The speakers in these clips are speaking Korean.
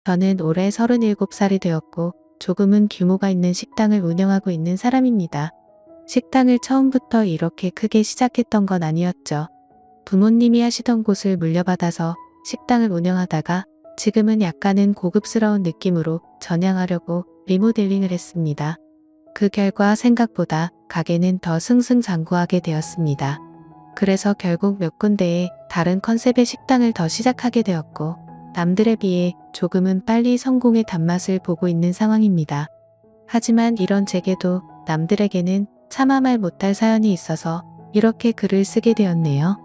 저는 올해 37살이 되었고 조금은 규모가 있는 식당을 운영하고 있는 사람입니다. 식당을 처음부터 이렇게 크게 시작했던 건 아니었죠. 부모님이 하시던 곳을 물려받아서 식당을 운영하다가 지금은 약간은 고급스러운 느낌으로 전향하려고 리모델링을 했습니다. 그 결과 생각보다 가게는 더 승승장구하게 되었습니다. 그래서 결국 몇 군데에 다른 컨셉의 식당을 더 시작하게 되었고 남들에 비해 조금은 빨리 성공의 단맛을 보고 있는 상황입니다. 하지만 이런 제게도 남들에게는 차마 말 못할 사연이 있어서 이렇게 글을 쓰게 되었네요.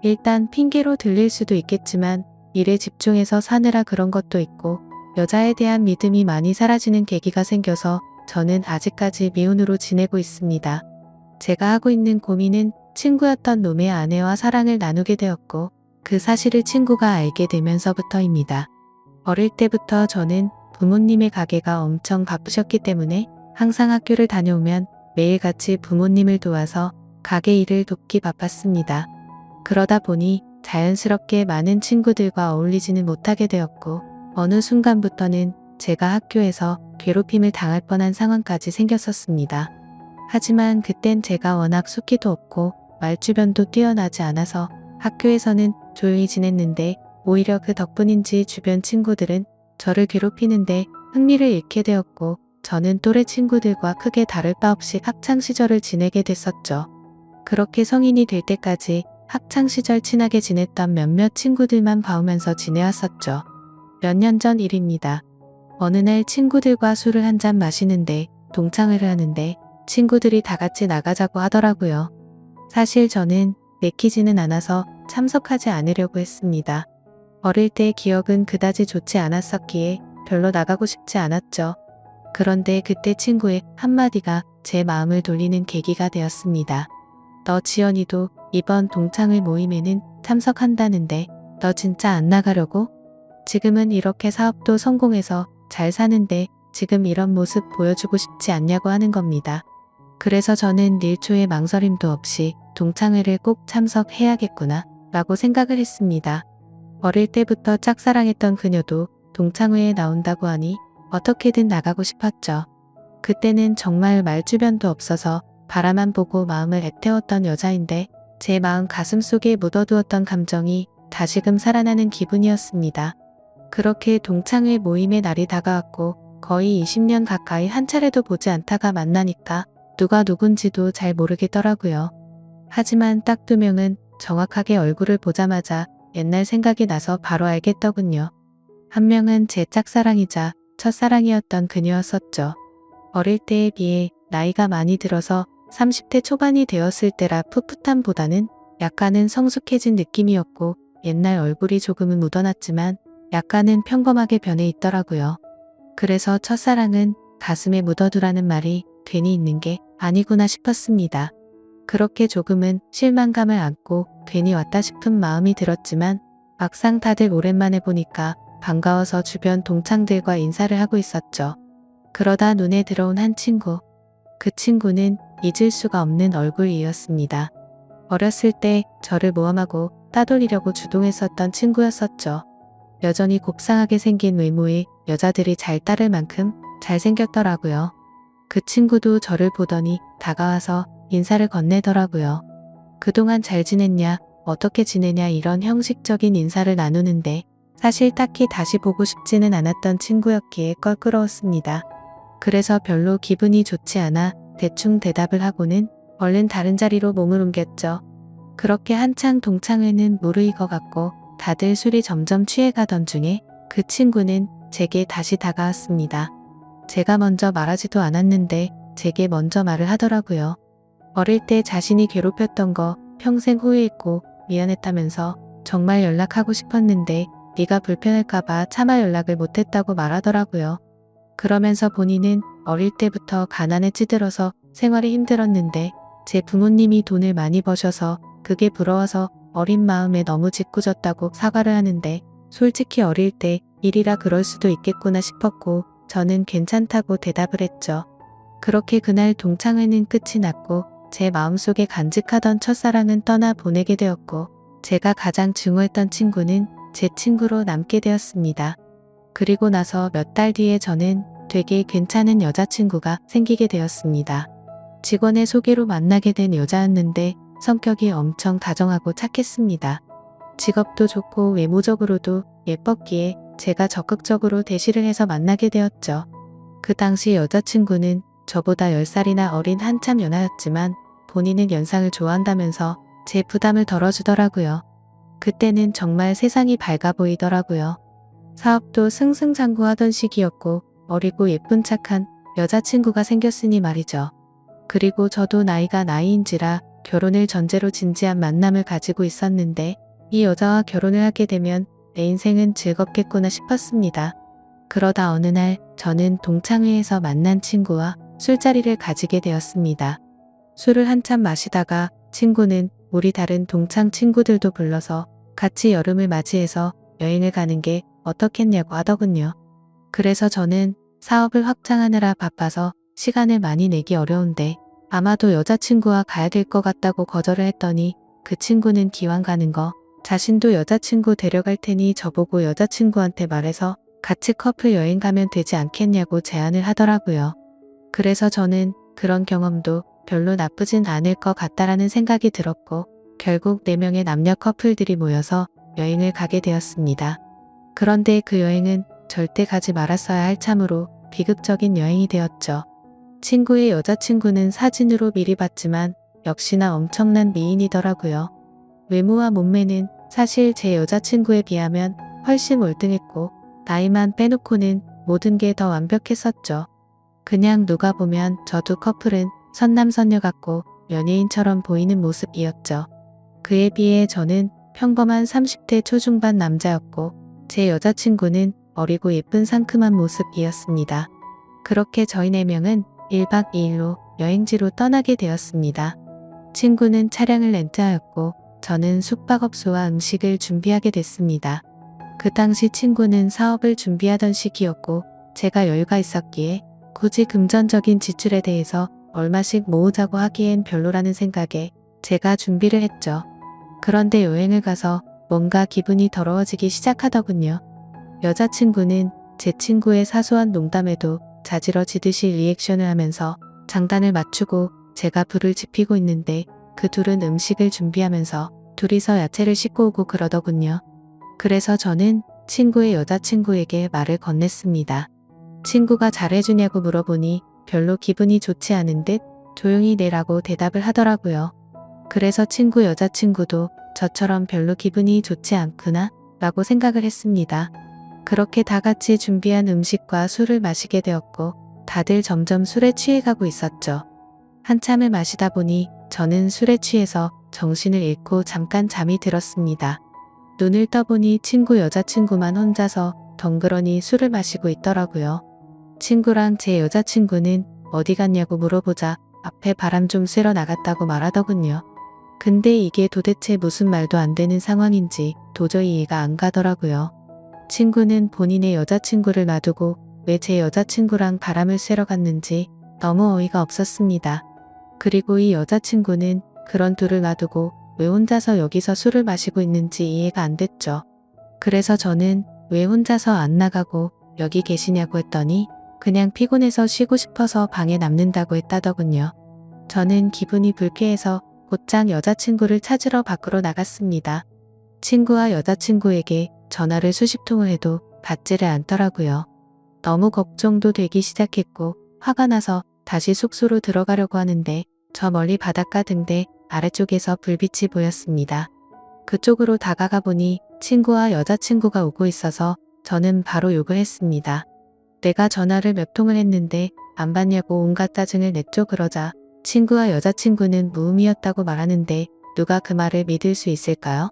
일단 핑계로 들릴 수도 있겠지만 일에 집중해서 사느라 그런 것도 있고 여자에 대한 믿음이 많이 사라지는 계기가 생겨서 저는 아직까지 미혼으로 지내고 있습니다. 제가 하고 있는 고민은 친구였던 놈의 아내와 사랑을 나누게 되었고 그 사실을 친구가 알게 되면서부터입니다. 어릴 때부터 저는 부모님의 가게가 엄청 바쁘셨기 때문에 항상 학교를 다녀오면 매일같이 부모님을 도와서 가게 일을 돕기 바빴습니다. 그러다 보니 자연스럽게 많은 친구들과 어울리지는 못하게 되었고 어느 순간부터는 제가 학교에서 괴롭힘을 당할 뻔한 상황까지 생겼었습니다. 하지만 그땐 제가 워낙 숫기도 없고 말주변도 뛰어나지 않아서 학교에서는 조용히 지냈는데 오히려 그 덕분인지 주변 친구들은 저를 괴롭히는데 흥미를 잃게 되었고 저는 또래 친구들과 크게 다를 바 없이 학창시절을 지내게 됐었죠. 그렇게 성인이 될 때까지 학창시절 친하게 지냈던 몇몇 친구들만 봐오면서 지내왔었죠. 몇 년 전 일입니다. 어느 날 친구들과 술을 한잔 마시는데 동창회를 하는데 친구들이 다 같이 나가자고 하더라고요. 사실 저는 내키지는 않아서 참석하지 않으려고 했습니다. 어릴 때의 기억은 그다지 좋지 않았었기에 별로 나가고 싶지 않았죠. 그런데 그때 친구의 한마디가 제 마음을 돌리는 계기가 되었습니다. 너 지연이도 이번 동창회 모임에는 참석한다는데 너 진짜 안 나가려고? 지금은 이렇게 사업도 성공해서 잘 사는데 지금 이런 모습 보여주고 싶지 않냐고 하는 겁니다. 그래서 저는 1초의 망설임도 없이 동창회를 꼭 참석해야겠구나 라고 생각을 했습니다. 어릴 때부터 짝사랑했던 그녀도 동창회에 나온다고 하니 어떻게든 나가고 싶었죠. 그때는 정말 말주변도 없어서 바라만 보고 마음을 애태웠던 여자인데 제 마음 가슴속에 묻어두었던 감정이 다시금 살아나는 기분이었습니다. 그렇게 동창회 모임의 날이 다가왔고 거의 20년 가까이 한 차례도 보지 않다가 만나니까 누가 누군지도 잘 모르겠더라고요. 하지만 딱 2명은 정확하게 얼굴을 보자마자 옛날 생각이 나서 바로 알겠더군요. 한 명은 제 짝사랑이자 첫사랑이었던 그녀였었죠. 어릴 때에 비해 나이가 많이 들어서 30대 초반이 되었을 때라 풋풋함보다는 약간은 성숙해진 느낌이었고 옛날 얼굴이 조금은 묻어났지만 약간은 평범하게 변해 있더라고요. 그래서 첫사랑은 가슴에 묻어두라는 말이 괜히 있는 게 아니구나 싶었습니다. 그렇게 조금은 실망감을 안고 괜히 왔다 싶은 마음이 들었지만 막상 다들 오랜만에 보니까 반가워서 주변 동창들과 인사를 하고 있었죠. 그러다 눈에 들어온 한 친구. 그 친구는 잊을 수가 없는 얼굴이었습니다. 어렸을 때 저를 모함하고 따돌리려고 주동했었던 친구였었죠. 여전히 곱상하게 생긴 외모에 여자들이 잘 따를 만큼 잘생겼더라고요. 그 친구도 저를 보더니 다가와서 인사를 건네더라고요. 그동안 잘 지냈냐, 어떻게 지내냐 이런 형식적인 인사를 나누는데 사실 딱히 다시 보고 싶지는 않았던 친구였기에 껄끄러웠습니다. 그래서 별로 기분이 좋지 않아 대충 대답을 하고는 얼른 다른 자리로 몸을 옮겼죠. 그렇게 한창 동창회는 무르익어갔고 다들 술이 점점 취해가던 중에 그 친구는 제게 다시 다가왔습니다. 제가 먼저 말하지도 않았는데 제게 먼저 말을 하더라고요. 어릴 때 자신이 괴롭혔던 거 평생 후회했고 미안했다면서 정말 연락하고 싶었는데 네가 불편할까봐 차마 연락을 못했다고 말하더라고요. 그러면서 본인은 어릴 때부터 가난에 찌들어서 생활이 힘들었는데 제 부모님이 돈을 많이 버셔서 그게 부러워서 어린 마음에 너무 짓궂었다고 사과를 하는데 솔직히 어릴 때 일이라 그럴 수도 있겠구나 싶었고 저는 괜찮다고 대답을 했죠. 그렇게 그날 동창회는 끝이 났고 제 마음속에 간직하던 첫사랑은 떠나 보내게 되었고 제가 가장 증오했던 친구는 제 친구로 남게 되었습니다. 그리고 나서 몇 달 뒤에 저는 되게 괜찮은 여자친구가 생기게 되었습니다. 직원의 소개로 만나게 된 여자였는데 성격이 엄청 다정하고 착했습니다. 직업도 좋고 외모적으로도 예뻤기에 제가 적극적으로 대시를 해서 만나게 되었죠. 그 당시 여자친구는 저보다 10살이나 어린 한참 연하였지만 본인은 연상을 좋아한다면서 제 부담을 덜어주더라고요. 그때는 정말 세상이 밝아 보이더라고요. 사업도 승승장구하던 시기였고 어리고 예쁜 착한 여자친구가 생겼으니 말이죠. 그리고 저도 나이가 나이인지라 결혼을 전제로 진지한 만남을 가지고 있었는데 이 여자와 결혼을 하게 되면 내 인생은 즐겁겠구나 싶었습니다. 그러다 어느 날 저는 동창회에서 만난 친구와 술자리를 가지게 되었습니다. 술을 한참 마시다가 친구는 우리 다른 동창 친구들도 불러서 같이 여름을 맞이해서 여행을 가는 게 어떻겠냐고 하더군요. 그래서 저는 사업을 확장하느라 바빠서 시간을 많이 내기 어려운데 아마도 여자친구와 가야 될 것 같다고 거절을 했더니 그 친구는 기왕 가는 거 자신도 여자친구 데려갈 테니 저보고 여자친구한테 말해서 같이 커플 여행 가면 되지 않겠냐고 제안을 하더라고요. 그래서 저는 그런 경험도 별로 나쁘진 않을 것 같다라는 생각이 들었고 결국 4명의 남녀 커플들이 모여서 여행을 가게 되었습니다. 그런데 그 여행은 절대 가지 말았어야 할 참으로 비극적인 여행이 되었죠. 친구의 여자친구는 사진으로 미리 봤지만 역시나 엄청난 미인이더라고요. 외모와 몸매는 사실 제 여자친구에 비하면 훨씬 월등했고 나이만 빼놓고는 모든 게 더 완벽했었죠. 그냥 누가 보면 저도 커플은 선남선녀 같고 연예인처럼 보이는 모습이었죠. 그에 비해 저는 평범한 30대 초중반 남자였고 제 여자친구는 어리고 예쁜 상큼한 모습이었습니다. 그렇게 저희 4명은 1박 2일로 여행지로 떠나게 되었습니다. 친구는 차량을 렌트하였고 저는 숙박업소와 음식을 준비하게 됐습니다. 그 당시 친구는 사업을 준비하던 시기였고 제가 여유가 있었기에 굳이 금전적인 지출에 대해서 얼마씩 모으자고 하기엔 별로라는 생각에 제가 준비를 했죠. 그런데 여행을 가서 뭔가 기분이 더러워지기 시작하더군요. 여자친구는 제 친구의 사소한 농담에도 자지러지듯이 리액션을 하면서 장단을 맞추고 제가 불을 지피고 있는데 그 둘은 음식을 준비하면서 둘이서 야채를 씻고 오고 그러더군요. 그래서 저는 친구의 여자친구에게 말을 건넸습니다. 친구가 잘해주냐고 물어보니 별로 기분이 좋지 않은 듯 조용히 내라고 대답을 하더라고요. 그래서 친구 여자친구도 저처럼 별로 기분이 좋지 않구나 라고 생각을 했습니다. 그렇게 다 같이 준비한 음식과 술을 마시게 되었고 다들 점점 술에 취해가고 있었죠. 한참을 마시다 보니 저는 술에 취해서 정신을 잃고 잠깐 잠이 들었습니다. 눈을 떠보니 친구 여자친구만 혼자서 덩그러니 술을 마시고 있더라고요. 친구랑 제 여자친구는 어디 갔냐고 물어보자 앞에 바람 좀 쐬러 나갔다고 말하더군요. 근데 이게 도대체 무슨 말도 안 되는 상황인지 도저히 이해가 안 가더라고요. 친구는 본인의 여자친구를 놔두고 왜 제 여자친구랑 바람을 쐬러 갔는지 너무 어이가 없었습니다. 그리고 이 여자친구는 그런 둘을 놔두고 왜 혼자서 여기서 술을 마시고 있는지 이해가 안 됐죠. 그래서 저는 왜 혼자서 안 나가고 여기 계시냐고 했더니 그냥 피곤해서 쉬고 싶어서 방에 남는다고 했다더군요. 저는 기분이 불쾌해서 곧장 여자친구를 찾으러 밖으로 나갔습니다. 친구와 여자친구에게 전화를 수십 통을 해도 받지를 않더라고요. 너무 걱정도 되기 시작했고 화가 나서 다시 숙소로 들어가려고 하는데 저 멀리 바닷가 등대 아래쪽에서 불빛이 보였습니다. 그쪽으로 다가가 보니 친구와 여자친구가 오고 있어서 저는 바로 욕을 했습니다. 내가 전화를 몇 통을 했는데 안 받냐고 온갖 짜증을 냈죠. 그러자 친구와 여자친구는 무음이었다고 말하는데 누가 그 말을 믿을 수 있을까요?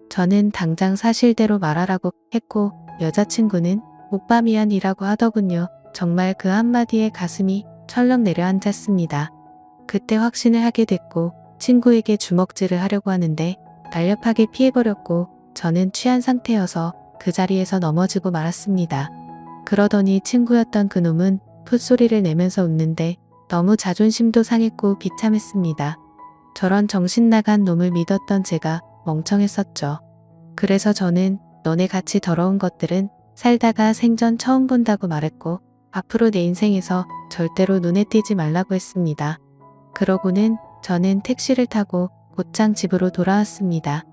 저는 당장 사실대로 말하라고 했고 여자친구는 오빠 미안이라고 하더군요. 정말 그 한마디에 가슴이 철렁 내려앉았습니다. 그때 확신을 하게 됐고 친구에게 주먹질을 하려고 하는데 날렵하게 피해버렸고 저는 취한 상태여서 그 자리에서 넘어지고 말았습니다. 그러더니 친구였던 그놈은 풋소리를 내면서 웃는데 너무 자존심도 상했고 비참했습니다. 저런 정신나간 놈을 믿었던 제가 멍청했었죠. 그래서 저는 너네 같이 더러운 것들은 살다가 생전 처음 본다고 말했고 앞으로 내 인생에서 절대로 눈에 띄지 말라고 했습니다. 그러고는 저는 택시를 타고 곧장 집으로 돌아왔습니다.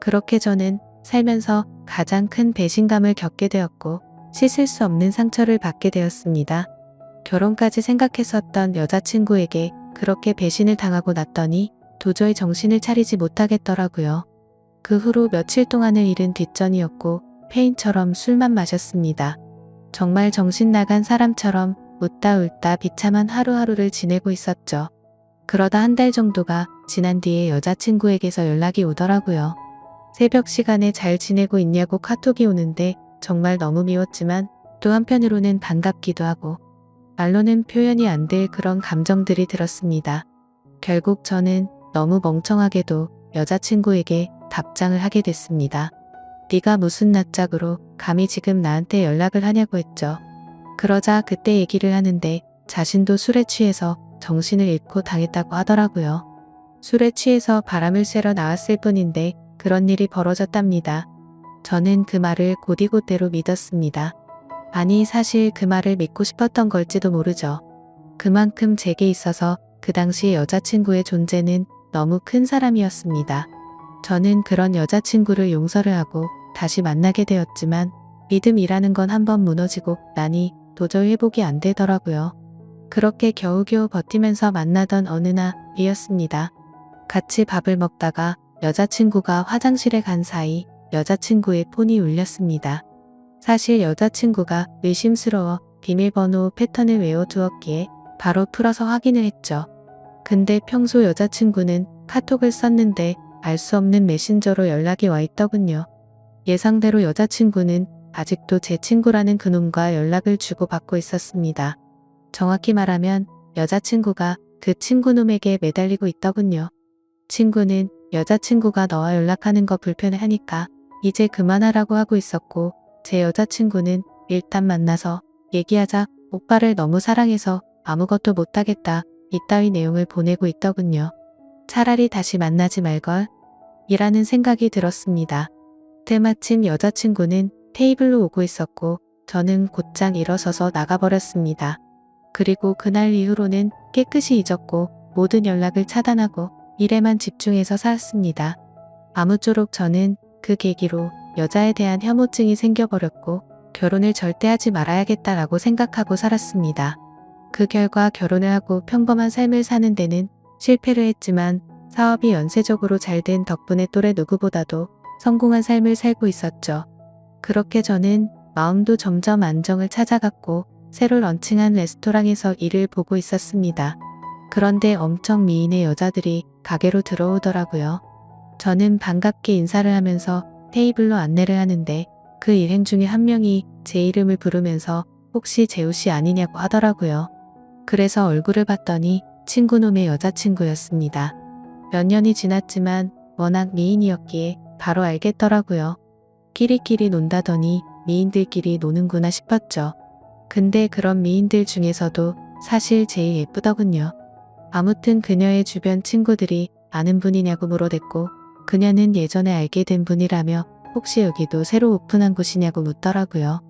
그렇게 저는 살면서 가장 큰 배신감을 겪게 되었고 씻을 수 없는 상처를 받게 되었습니다. 결혼까지 생각했었던 여자친구에게 그렇게 배신을 당하고 났더니 도저히 정신을 차리지 못하겠더라고요. 그 후로 며칠 동안을 잃은 뒷전이었고 페인처럼 술만 마셨습니다. 정말 정신 나간 사람처럼 웃다 울다 비참한 하루하루를 지내고 있었죠. 그러다 한 달 정도가 지난 뒤에 여자친구에게서 연락이 오더라고요. 새벽 시간에 잘 지내고 있냐고 카톡이 오는데 정말 너무 미웠지만 또 한편으로는 반갑기도 하고 말로는 표현이 안 될 그런 감정들이 들었습니다. 결국 저는 너무 멍청하게도 여자친구에게 답장을 하게 됐습니다. 네가 무슨 낯짝으로 감히 지금 나한테 연락을 하냐고 했죠. 그러자 그때 얘기를 하는데 자신도 술에 취해서 정신을 잃고 당했다고 하더라고요. 술에 취해서 바람을 쐬러 나왔을 뿐인데 그런 일이 벌어졌답니다. 저는 그 말을 곧이곧대로 믿었습니다. 아니 사실 그 말을 믿고 싶었던 걸지도 모르죠. 그만큼 제게 있어서 그 당시 여자친구의 존재는 너무 큰 사람이었습니다. 저는 그런 여자친구를 용서를 하고 다시 만나게 되었지만 믿음이라는 건 한번 무너지고 나니 도저히 회복이 안 되더라고요. 그렇게 겨우겨우 버티면서 만나던 어느 날이었습니다. 같이 밥을 먹다가 여자친구가 화장실에 간 사이 여자친구의 폰이 울렸습니다. 사실 여자친구가 의심스러워 비밀번호 패턴을 외워두었기에 바로 풀어서 확인을 했죠. 근데 평소 여자친구는 카톡을 썼는데 알 수 없는 메신저로 연락이 와 있더군요. 예상대로 여자친구는 아직도 제 친구라는 그놈과 연락을 주고받고 있었습니다. 정확히 말하면 여자친구가 그 친구놈에게 매달리고 있더군요. 친구는 여자친구가 너와 연락하는 거 불편해하니까 이제 그만하라고 하고 있었고 제 여자친구는 일단 만나서 얘기하자 오빠를 너무 사랑해서 아무것도 못하겠다 이따위 내용을 보내고 있더군요. 차라리 다시 만나지 말걸 이라는 생각이 들었습니다. 때마침 여자친구는 테이블로 오고 있었고 저는 곧장 일어서서 나가버렸습니다. 그리고 그날 이후로는 깨끗이 잊었고 모든 연락을 차단하고 일에만 집중해서 살았습니다. 아무쪼록 저는 그 계기로 여자에 대한 혐오증이 생겨버렸고 결혼을 절대 하지 말아야겠다라고 생각하고 살았습니다. 그 결과 결혼을 하고 평범한 삶을 사는 데는 실패를 했지만 사업이 연쇄적으로 잘 된 덕분에 또래 누구보다도 성공한 삶을 살고 있었죠. 그렇게 저는 마음도 점점 안정을 찾아갔고 새로 런칭한 레스토랑에서 일을 보고 있었습니다. 그런데 엄청 미인의 여자들이 가게로 들어오더라고요. 저는 반갑게 인사를 하면서 테이블로 안내를 하는데 그 일행 중에 한 명이 제 이름을 부르면서 혹시 재우씨 아니냐고 하더라고요. 그래서 얼굴을 봤더니 친구놈의 여자친구였습니다. 몇 년이 지났지만 워낙 미인이었기에 바로 알겠더라고요. 끼리끼리 논다더니 미인들끼리 노는구나 싶었죠. 근데 그런 미인들 중에서도 사실 제일 예쁘더군요. 아무튼 그녀의 주변 친구들이 아는 분이냐고 물어댔고 그녀는 예전에 알게 된 분이라며 혹시 여기도 새로 오픈한 곳이냐고 묻더라고요.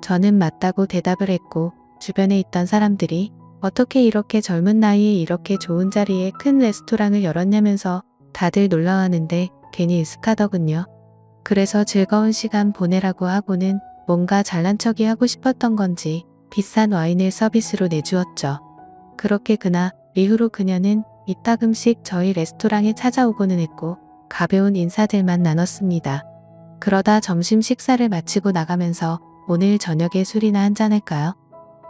저는 맞다고 대답을 했고 주변에 있던 사람들이 어떻게 이렇게 젊은 나이에 이렇게 좋은 자리에 큰 레스토랑을 열었냐면서 다들 놀라워하는데 괜히 으슥하더군요. 그래서 즐거운 시간 보내라고 하고는 뭔가 잘난 척이 하고 싶었던 건지 비싼 와인을 서비스로 내주었죠. 그렇게 그날 이후로 그녀는 이따금씩 저희 레스토랑에 찾아오고는 했고 가벼운 인사들만 나눴습니다. 그러다 점심 식사를 마치고 나가면서 오늘 저녁에 술이나 한잔할까요?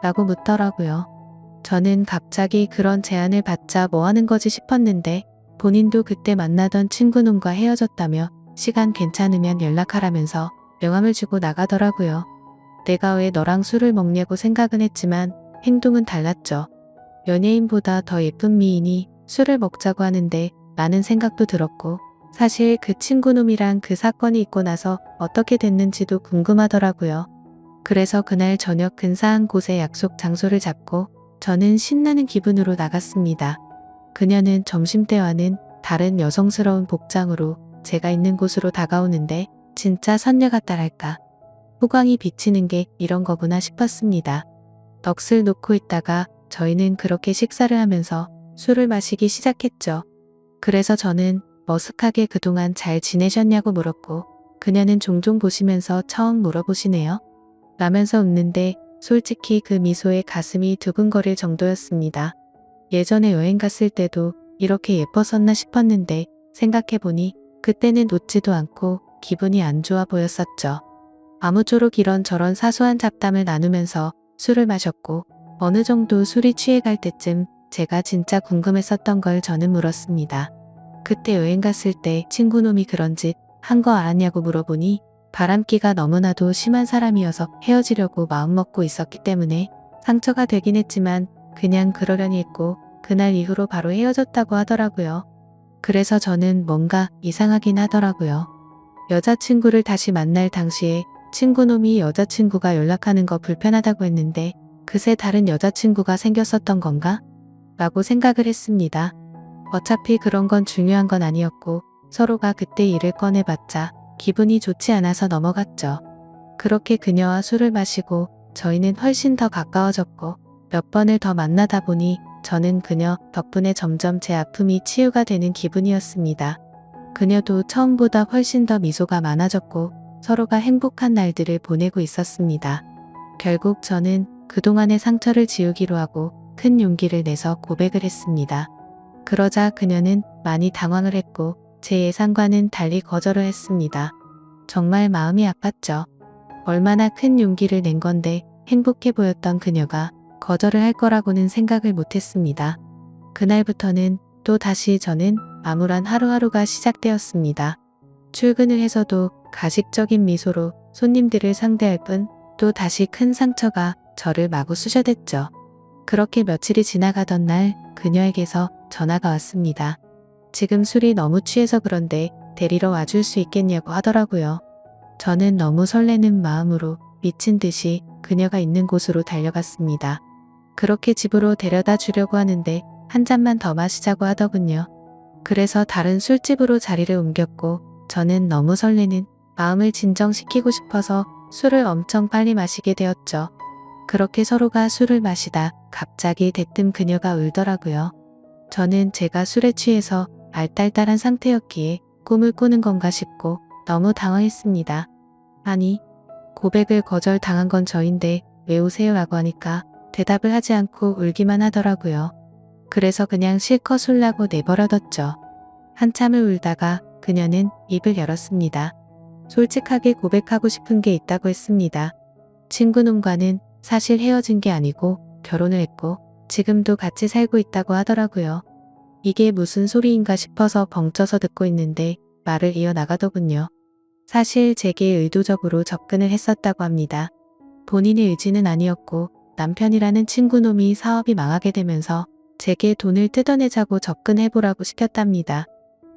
라고 묻더라고요. 저는 갑자기 그런 제안을 받자 뭐하는 거지 싶었는데 본인도 그때 만나던 친구놈과 헤어졌다며 시간 괜찮으면 연락하라면서 명함을 주고 나가더라고요. 내가 왜 너랑 술을 먹냐고 생각은 했지만 행동은 달랐죠. 연예인보다 더 예쁜 미인이 술을 먹자고 하는데 라는 생각도 들었고 사실 그 친구놈이랑 그 사건이 있고 나서 어떻게 됐는지도 궁금하더라고요. 그래서 그날 저녁 근사한 곳에 약속 장소를 잡고 저는 신나는 기분으로 나갔습니다. 그녀는 점심때와는 다른 여성스러운 복장으로 제가 있는 곳으로 다가오는데 진짜 선녀 같다랄까. 후광이 비치는 게 이런 거구나 싶었습니다. 넋을 놓고 있다가 저희는 그렇게 식사를 하면서 술을 마시기 시작했죠. 그래서 저는 머쓱하게 그동안 잘 지내셨냐고 물었고 그녀는 종종 보시면서 처음 물어보시네요. 라면서 웃는데 솔직히 그 미소에 가슴이 두근거릴 정도였습니다. 예전에 여행 갔을 때도 이렇게 예뻤었나 싶었는데 생각해보니 그때는 웃지도 않고 기분이 안 좋아 보였었죠. 아무쪼록 이런저런 사소한 잡담을 나누면서 술을 마셨고 어느 정도 술이 취해갈 때쯤 제가 진짜 궁금했었던 걸 저는 물었습니다. 그때 여행 갔을 때 친구놈이 그런 짓 한 거 알았냐고 물어보니 바람기가 너무나도 심한 사람이어서 헤어지려고 마음먹고 있었기 때문에 상처가 되긴 했지만 그냥 그러려니 했고 그날 이후로 바로 헤어졌다고 하더라고요. 그래서 저는 뭔가 이상하긴 하더라고요. 여자친구를 다시 만날 당시에 친구놈이 여자친구가 연락하는 거 불편하다고 했는데 그새 다른 여자친구가 생겼었던 건가? 라고 생각을 했습니다. 어차피 그런 건 중요한 건 아니었고 서로가 그때 일을 꺼내봤자 기분이 좋지 않아서 넘어갔죠. 그렇게 그녀와 술을 마시고 저희는 훨씬 더 가까워졌고 몇 번을 더 만나다 보니 저는 그녀 덕분에 점점 제 아픔이 치유가 되는 기분이었습니다. 그녀도 처음보다 훨씬 더 미소가 많아졌고 서로가 행복한 날들을 보내고 있었습니다. 결국 저는 그동안의 상처를 지우기로 하고 큰 용기를 내서 고백을 했습니다. 그러자 그녀는 많이 당황을 했고 제 예상과는 달리 거절을 했습니다. 정말 마음이 아팠죠. 얼마나 큰 용기를 낸 건데 행복해 보였던 그녀가 거절을 할 거라고는 생각을 못했습니다. 그날부터는 또 다시 저는 암울한 하루하루가 시작되었습니다. 출근을 해서도 가식적인 미소로 손님들을 상대할 뿐 또 다시 큰 상처가 저를 마구 쑤셔댔죠. 그렇게 며칠이 지나가던 날 그녀에게서 전화가 왔습니다. 지금 술이 너무 취해서 그런데 데리러 와줄 수 있겠냐고 하더라고요. 저는 너무 설레는 마음으로 미친 듯이 그녀가 있는 곳으로 달려갔습니다. 그렇게 집으로 데려다 주려고 하는데 한 잔만 더 마시자고 하더군요. 그래서 다른 술집으로 자리를 옮겼고 저는 너무 설레는 마음을 진정시키고 싶어서 술을 엄청 빨리 마시게 되었죠. 그렇게 서로가 술을 마시다 갑자기 대뜸 그녀가 울더라고요. 저는 제가 술에 취해서 알딸딸한 상태였기에 꿈을 꾸는 건가 싶고 너무 당황했습니다. 아니, 고백을 거절당한 건 저인데 왜 우세요? 라고 하니까 대답을 하지 않고 울기만 하더라고요. 그래서 그냥 실컷 울라고 내버려뒀죠. 한참을 울다가 그녀는 입을 열었습니다. 솔직하게 고백하고 싶은 게 있다고 했습니다. 친구놈과는 사실 헤어진 게 아니고 결혼을 했고 지금도 같이 살고 있다고 하더라고요. 이게 무슨 소리인가 싶어서 벙쪄서 듣고 있는데 말을 이어나가더군요. 사실 제게 의도적으로 접근을 했었다고 합니다. 본인의 의지는 아니었고 남편이라는 친구놈이 사업이 망하게 되면서 제게 돈을 뜯어내자고 접근해보라고 시켰답니다.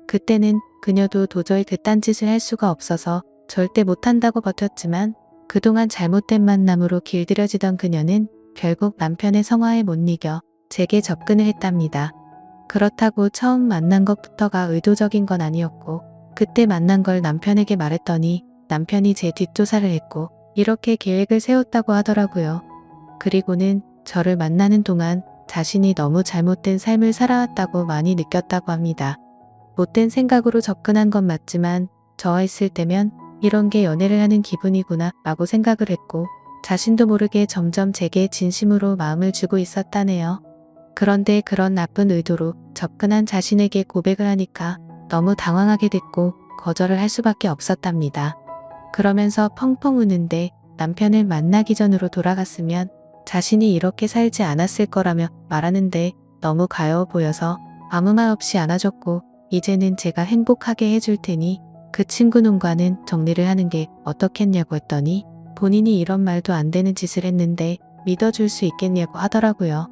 그때는 그녀도 도저히 그딴 짓을 할 수가 없어서 절대 못한다고 버텼지만 그동안 잘못된 만남으로 길들여지던 그녀는 결국 남편의 성화에 못 이겨 제게 접근을 했답니다. 그렇다고 처음 만난 것부터가 의도적인 건 아니었고 그때 만난 걸 남편에게 말했더니 남편이 제 뒷조사를 했고 이렇게 계획을 세웠다고 하더라고요. 그리고는 저를 만나는 동안 자신이 너무 잘못된 삶을 살아왔다고 많이 느꼈다고 합니다. 못된 생각으로 접근한 건 맞지만 저와 있을 때면 이런 게 연애를 하는 기분이구나 라고 생각을 했고 자신도 모르게 점점 제게 진심으로 마음을 주고 있었다네요. 그런데 그런 나쁜 의도로 접근한 자신에게 고백을 하니까 너무 당황하게 됐고 거절을 할 수밖에 없었답니다. 그러면서 펑펑 우는데 남편을 만나기 전으로 돌아갔으면 자신이 이렇게 살지 않았을 거라며 말하는데 너무 가여워 보여서 아무 말 없이 안아줬고 이제는 제가 행복하게 해줄 테니 그 친구놈과는 정리를 하는 게 어떻겠냐고 했더니 본인이 이런 말도 안 되는 짓을 했는데 믿어줄 수 있겠냐고 하더라고요.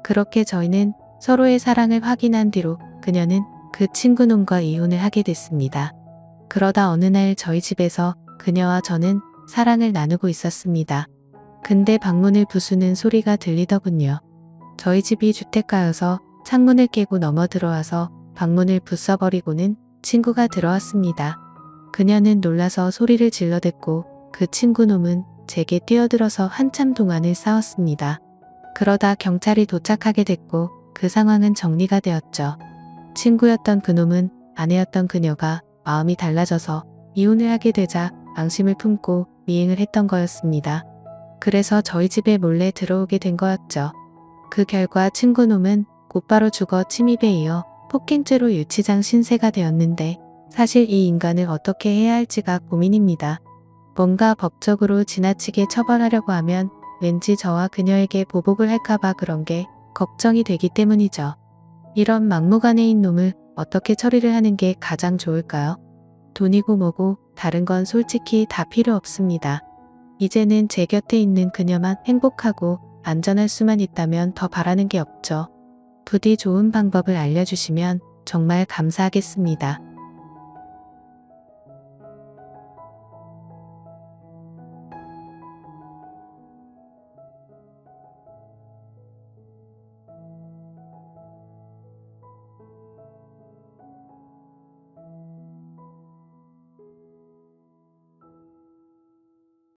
그렇게 저희는 서로의 사랑을 확인한 뒤로 그녀는 그 친구놈과 이혼을 하게 됐습니다. 그러다 어느 날 저희 집에서 그녀와 저는 사랑을 나누고 있었습니다. 근데 방문을 부수는 소리가 들리더군요. 저희 집이 주택가여서 창문을 깨고 넘어 들어와서 방문을 부숴버리고는 친구가 들어왔습니다. 그녀는 놀라서 소리를 질러댔고 그 친구놈은 제게 뛰어들어서 한참 동안을 싸웠습니다. 그러다 경찰이 도착하게 됐고 그 상황은 정리가 되었죠. 친구였던 그놈은 아내였던 그녀가 마음이 달라져서 이혼을 하게 되자 앙심을 품고 미행을 했던 거였습니다. 그래서 저희 집에 몰래 들어오게 된 거였죠. 그 결과 친구놈은 곧바로 죽어 침입에 이어 폭행죄로 유치장 신세가 되었는데 사실 이 인간을 어떻게 해야 할지가 고민입니다. 뭔가 법적으로 지나치게 처벌하려고 하면 왠지 저와 그녀에게 보복을 할까봐 그런 게 걱정이 되기 때문이죠. 이런 막무가내인 놈을 어떻게 처리를 하는 게 가장 좋을까요? 돈이고 뭐고 다른 건 솔직히 다 필요 없습니다. 이제는 제 곁에 있는 그녀만 행복하고 안전할 수만 있다면 더 바라는 게 없죠. 부디 좋은 방법을 알려주시면 정말 감사하겠습니다.